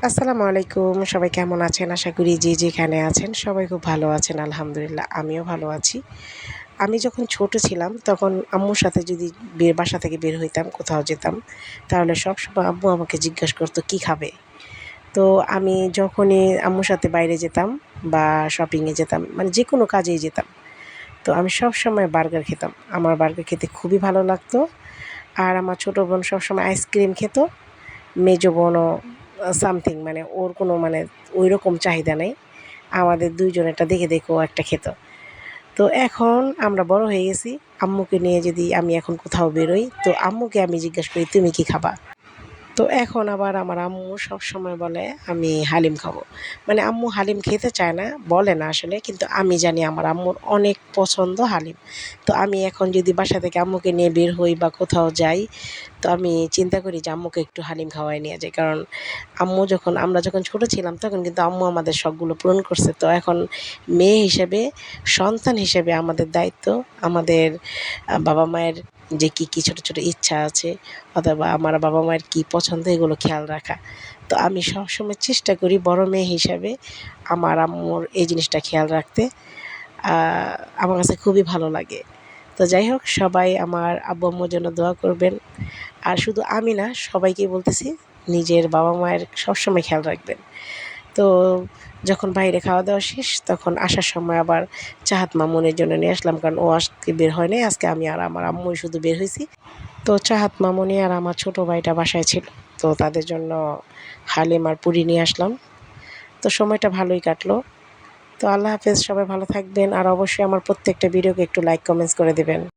আসসালামু আলাইকুম। সবাই কেমন আছেন? আশা করি যে যেখানে আছেন সবাই খুব ভালো আছেন আলহামদুলিল্লাহ। আমিও ভালো আছি। আমি যখন ছোট ছিলাম তখন আম্মুর সাথে যদি বাসা থেকে বের হইতাম, কোথাও যেতাম, তাহলে সবসময় আম্মু আমাকে জিজ্ঞেস করতো, "কী খাবে?" তো আমি যখনই আম্মুর সাথে বাইরে যেতাম বা শপিংয়ে যেতাম, মানে যেকোনো কাজেই যেতাম, তো আমি সবসময় বার্গার খেতাম। আমার বার্গার খেতে খুবই ভালো লাগতো। আর আমার ছোট বোন সবসময় আইসক্রিম খেত। মেজো বোনও সামথিং, মানে ওর কোনো মানে ওইরকম চাহিদা নেই। আমাদের ২ জনেরটা দেখে, দেখে ও একটা খেত। তো এখন আমরা বড় হয়ে গেছি। আম্মুকে নিয়ে যদি আমি এখন কোথাও বেরোই, তো আম্মুকে আমি জিজ্ঞেস করি, "তুমি কি খাবা?" তো এখন আবার আমার আম্মু সবসময় বলে আমি হালিম খাবো। মানে আম্মু হালিম খেতে চায় না, বলে না আসলে। কিন্তু আমি জানি আমার আম্মুর অনেক পছন্দ হালিম। তো আমি এখন যদি বাসা থেকে আম্মুকে নিয়ে বের হই বা কোথাও যাই, তো আমি চিন্তা করি যে আম্মুকে একটু হালিম খাওয়ায় নিয়ে যাই। কারণ আমরা যখন ছোট ছিলাম তখন কিন্তু আম্মু আমাদের শখগুলো পূরণ করছে। তো এখন মেয়ে হিসেবে, সন্তান হিসেবে আমাদের দায়িত্ব আমাদের বাবা-মায়ের যে কী ছোট, ছোট ইচ্ছা আছে অথবা আমার বাবা-মায়ের কী পছন্দ এগুলো খেয়াল রাখা। তো আমি সবসময় চেষ্টা করি বড় মেয়ে হিসাবে আমার আম্মুর এই জিনিসটা খেয়াল রাখতে। আ আমার কাছে খুবই ভালো লাগে। তো যাই হোক, সবাই আমার আব্বু-আম্মুর জন্য দোয়া করবেন। আর শুধু আমি না, সবাইকেই বলতেছি নিজের বাবা-মায়ের সবসময় খেয়াল রাখবেন। তো যখন বাইরে খাওয়া-দাওয়া শেষ তখন আসার সময় আবার চাহাত মামুনের জন্য নিয়ে আসলাম। কারণ ও আজকে বের হয় নাই। আজকে আমি আর আমার আম্মুই শুধু বের হইছি। তো চাহাত মামুনি আর আমার ছোট ভাইটা বাসায় ছিল। তো তাদের জন্য হালিম আর পুরি নিয়ে আসলাম। তো সময়টা ভালোই কাটলো। তো আল্লাহ হাফেজ, সবাই ভালো থাকবেন। আর অবশ্যই আমার প্রত্যেকটা ভিডিওকে একটু লাইক, কমেন্টস করে দিবেন।